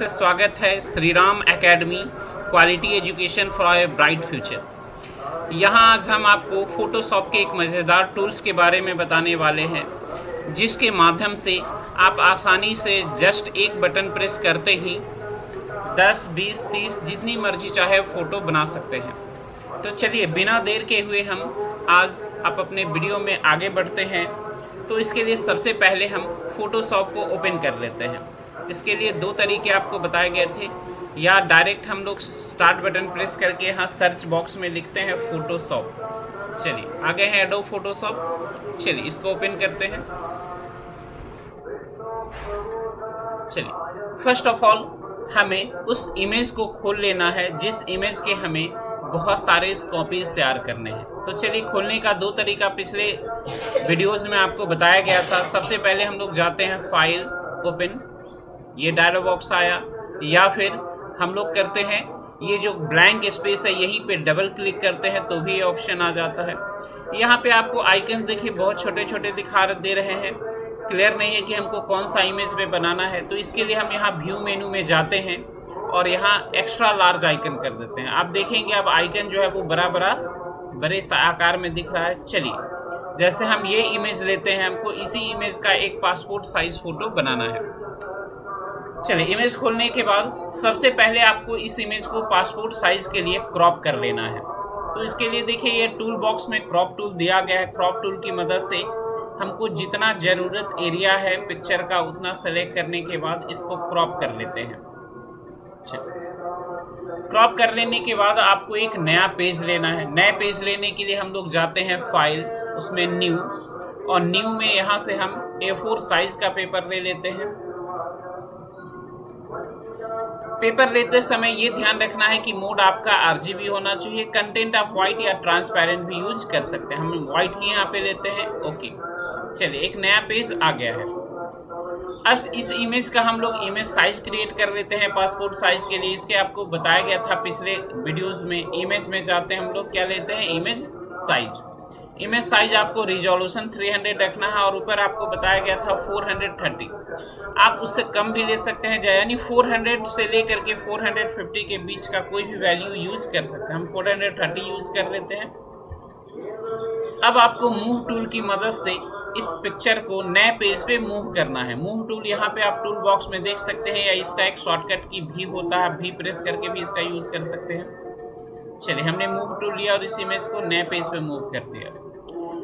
से स्वागत है Shri Ram academy quality education for a bright future. यहाँ आज हम आपको फोटोशॉप के एक मज़ेदार टूल्स के बारे में बताने वाले हैं, जिसके माध्यम से आप आसानी से जस्ट एक बटन प्रेस करते ही 10, 20, 30 जितनी मर्जी चाहे फ़ोटो बना सकते हैं। तो चलिए बिना देर के हुए हम आज आप अपने वीडियो में आगे बढ़ते हैं। तो इसके लिए सबसे पहले हम फोटोशॉप को ओपन कर लेते हैं। इसके लिए दो तरीके आपको बताए गए थे, या डायरेक्ट हम लोग स्टार्ट बटन प्रेस करके यहाँ सर्च बॉक्स में लिखते हैं फोटोशॉप। चलिए आगे है एडोब फोटोशॉप। चलिए इसको ओपन करते हैं। चलिए फर्स्ट ऑफ ऑल हमें उस इमेज को खोल लेना है जिस इमेज के हमें बहुत सारे कॉपीज तैयार करने हैं। तो चलिए खोलने का दो तरीका पिछले वीडियोस में आपको बताया गया था। सबसे पहले हम लोग जाते हैं फाइल, ओपन, ये डायलॉग बॉक्स आया, या फिर हम लोग करते हैं ये जो ब्लैंक स्पेस है यहीं पे डबल क्लिक करते हैं तो भी ये ऑप्शन आ जाता है। यहाँ पे आपको आइकन्स देखिए बहुत छोटे छोटे दिखा दे रहे हैं। क्लियर नहीं है कि हमको कौन सा इमेज पे बनाना है, तो इसके लिए हम यहाँ व्यू मेनू में जाते हैं और यहाँ एक्स्ट्रा लार्ज आइकन कर देते हैं। आप देखेंगे अब आइकन जो है वो बड़े आकार में दिख रहा है। चलिए जैसे हम ये इमेज लेते हैं, हमको इसी इमेज का एक पासपोर्ट साइज फोटो बनाना है। चलिए इमेज खोलने के बाद सबसे पहले आपको इस इमेज को पासपोर्ट साइज के लिए क्रॉप कर लेना है। तो इसके लिए देखिए ये टूल बॉक्स में क्रॉप टूल दिया गया है। क्रॉप टूल की मदद से हमको जितना ज़रूरत एरिया है पिक्चर का उतना सेलेक्ट करने के बाद इसको क्रॉप कर लेते हैं। क्रॉप कर लेने के बाद आपको एक नया पेज लेना है। नए पेज लेने के लिए हम लोग जाते हैं फाइल, उसमें न्यू, और न्यू में यहाँ से हम A4 साइज का पेपर ले लेते हैं। पेपर लेते समय ये ध्यान रखना है कि मोड आपका RGB होना चाहिए। कंटेंट आप व्हाइट या ट्रांसपेरेंट भी यूज कर सकते हैं। हम व्हाइट ही यहाँ पे लेते हैं। ओके, चलिए एक नया पेज आ गया है। अब इस इमेज का हम लोग इमेज साइज क्रिएट कर लेते हैं पासपोर्ट साइज के लिए। इसके आपको बताया गया था पिछले वीडियोस में। इमेज में जाते हैं हम लोग, क्या लेते हैं, इमेज साइज। इमेज साइज आपको रिजोल्यूशन 300 रखना है और ऊपर आपको बताया गया था 430। आप उससे कम भी ले सकते हैं, यानी 400 से लेकर के 450 के बीच का कोई भी वैल्यू यूज कर सकते हैं। हम 430 यूज कर लेते हैं। अब आपको मूव टूल की मदद से इस पिक्चर को नए पेज पे मूव करना है। मूव टूल यहाँ पे आप टूल बॉक्स में देख सकते हैं, या इसका एक शॉर्टकट की भी होता है, भी प्रेस करके भी इसका यूज कर सकते हैं। चलिए हमने मूव टूल लिया और इस इमेज को नए पेज पे मूव कर दिया।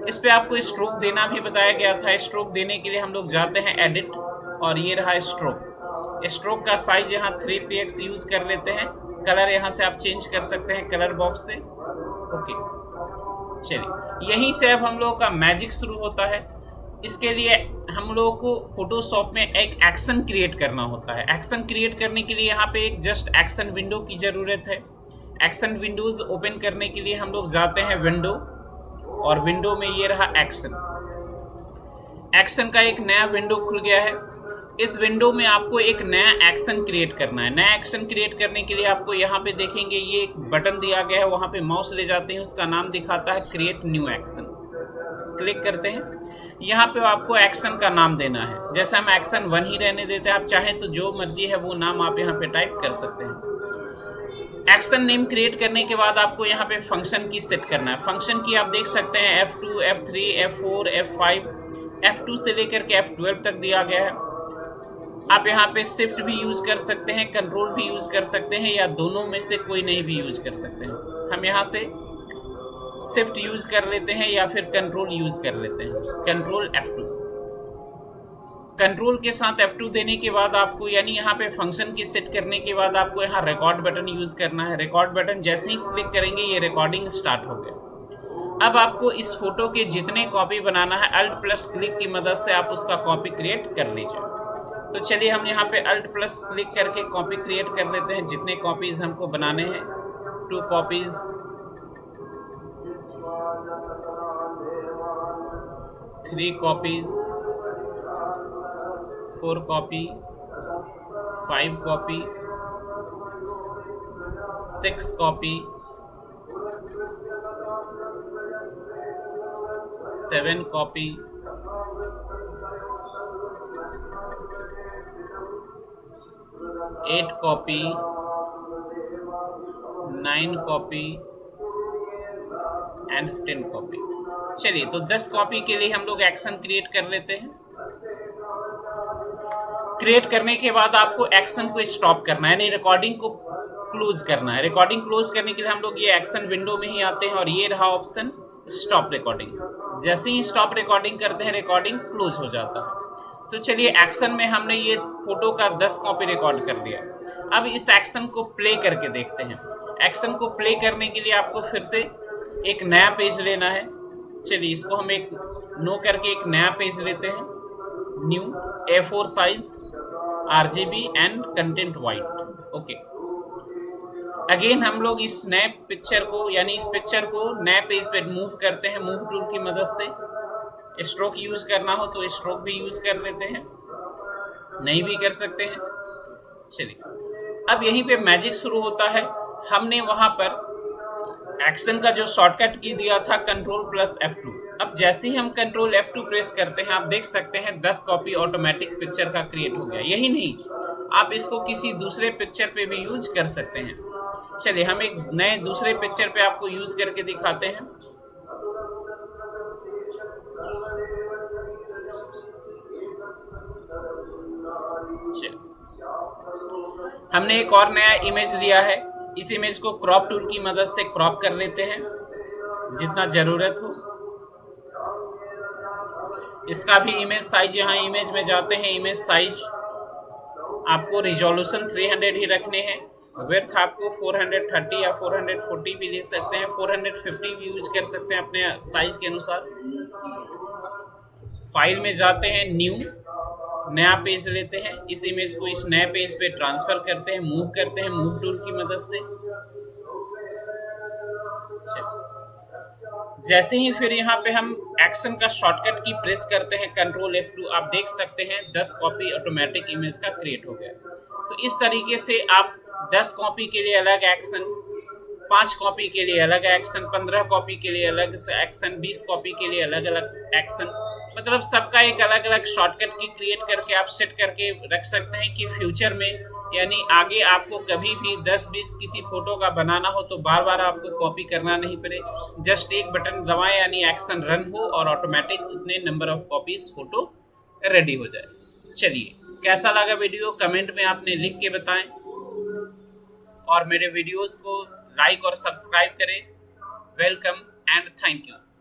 इस पे आपको स्ट्रोक देना भी बताया गया था। स्ट्रोक देने के लिए हम लोग जाते हैं एडिट, और ये रहा स्ट्रोक। स्ट्रोक का साइज यहाँ 3px यूज कर लेते हैं। कलर यहाँ से आप चेंज कर सकते हैं कलर बॉक्स से। ओके, चलिए यहीं से अब हम लोगों का मैजिक शुरू होता है। इसके लिए हम लोगों को फोटोशॉप में एक एक्शन क्रिएट करना होता है। एक्शन क्रिएट करने के लिए यहाँ पे एक जस्ट एक्शन विंडो की ज़रूरत है। एक्शन विंडोज ओपन करने के लिए हम लोग जाते हैं विंडो, और विंडो में ये रहा एक्शन। एक्शन का एक नया विंडो खुल गया है। इस विंडो में आपको एक नया एक्शन क्रिएट करना है। नया एक्शन क्रिएट करने के लिए आपको यहाँ पे देखेंगे ये एक बटन दिया गया है, वहाँ पे माउस ले जाते हैं, उसका नाम दिखाता है क्रिएट न्यू एक्शन। क्लिक करते हैं। यहाँ पे आपको एक्शन का नाम देना है। जैसे हम एक्शन 1 ही रहने देते हैं, आप चाहें तो जो मर्जी है वो नाम आप यहाँ पे टाइप कर सकते हैं। एक्शन नेम क्रिएट करने के बाद आपको यहाँ पे फंक्शन की सेट करना है। फंक्शन की आप देख सकते हैं F2, F3, F4, F5, F2 से लेकर के F12 तक दिया गया है। आप यहाँ पे शिफ्ट भी यूज कर सकते हैं, कंट्रोल भी यूज कर सकते हैं, या दोनों में से कोई नहीं भी यूज कर सकते हैं। हम यहाँ से शिफ्ट यूज कर लेते हैं या फिर कंट्रोल यूज कर लेते हैं। Control F2। कंट्रोल के साथ F2 देने के बाद आपको, यानी यहाँ पे फंक्शन की सेट करने के बाद आपको यहाँ रिकॉर्ड बटन यूज करना है। रिकॉर्ड बटन जैसे ही क्लिक करेंगे ये रिकॉर्डिंग स्टार्ट हो गया। अब आपको इस फोटो के जितने कॉपी बनाना है अल्ट प्लस क्लिक की मदद से आप उसका कॉपी क्रिएट कर लीजिए। तो चलिए हम यहाँ पे अल्ट प्लस क्लिक करके कॉपी क्रिएट कर लेते हैं। जितने कॉपीज हमको बनाने हैं, 2 copies, 3 copies, 4 copy, 5 copy, 6 copy, 7 copy, 8 8 copy, 9 copy and 10 copy. चलिए, तो 10 कॉपी के लिए हम लोग एक्शन क्रिएट कर लेते हैं। क्रिएट करने के बाद आपको एक्शन को स्टॉप करना है, यानी रिकॉर्डिंग को क्लोज करना है। रिकॉर्डिंग क्लोज करने के लिए हम लोग ये एक्शन विंडो में ही आते हैं और ये रहा ऑप्शन स्टॉप रिकॉर्डिंग। जैसे ही स्टॉप रिकॉर्डिंग करते हैं, रिकॉर्डिंग क्लोज हो जाता है। तो चलिए, एक्शन में हमने ये फोटो का 10 कॉपी रिकॉर्ड कर लिया। अब इस एक्शन को प्ले करके देखते हैं। एक्शन को प्ले करने के लिए आपको फिर से एक नया पेज लेना है। चलिए, इसको हम एक नो करके एक नया पेज लेते हैं। New A4 size, RGB and content white. Okay, again हम लोग इस नए पिक्चर को, यानी इस पिक्चर को नए पेज पे मूव करते हैं मूव टूल की मदद से। स्ट्रोक यूज करना हो तो स्ट्रोक भी यूज कर लेते हैं, नहीं भी कर सकते हैं। चलिए, अब यहीं पे मैजिक शुरू होता है। हमने वहां पर एक्शन का जो शॉर्टकट की दिया था Ctrl+F2। अब जैसे ही हम Ctrl+F2 प्रेस करते हैं, आप देख सकते हैं 10 कॉपी ऑटोमेटिक पिक्चर का क्रिएट हो गया। यही नहीं, आप इसको किसी दूसरे पिक्चर पे भी यूज कर सकते हैं। चलिए, हम एक नए दूसरे पिक्चर पे आपको यूज करके दिखाते हैं। चलिए, हमने एक और नया इमेज लिया है। इस इमेज को क्रॉप टूल की मदद से क्रॉप कर लेते हैं जितना जरूरत हो। इसका भी इमेज साइज, यहाँ इमेज में जाते हैं, इमेज साइज आपको रिजोल्यूशन 300 ही रखने हैं। विड्थ आपको 430 या 440 भी ले सकते हैं, 450 भी यूज कर सकते हैं अपने साइज के अनुसार। फाइल में जाते हैं, न्यू नया पेज लेते हैं। इस इमेज को इस नए पेज पे ट्रांसफर करते हैं, मूव करते हैं मूव टूल की मदद से। जैसे ही फिर यहाँ पे हम एक्शन का शॉर्टकट की प्रेस करते हैं Ctrl+F2, आप देख सकते हैं 10 कॉपी ऑटोमेटिक इमेज का क्रिएट हो गया। तो इस तरीके से आप 10 कॉपी के लिए अलग एक्शन, 5 कॉपी के लिए अलग एक्शन, 15 कॉपी के लिए अलग एक्शन, 20 कॉपी के लिए अलग अलग एक्शन, मतलब सबका एक अलग अलग शॉर्टकट की क्रिएट करके आप सेट करके रख सकते हैं कि फ्यूचर में, यानी आगे आपको कभी भी 10-20 किसी फोटो का बनाना हो तो बार बार आपको कॉपी करना नहीं पड़े। जस्ट एक बटन दबाएं, यानी एक्शन रन हो और ऑटोमेटिक उतने number of copies photo ready हो जाए। चलिए, कैसा लगा वीडियो कमेंट में आपने लिख के बताएं और मेरे वीडियोस को लाइक और सब्सक्राइब करें। Welcome and thank you.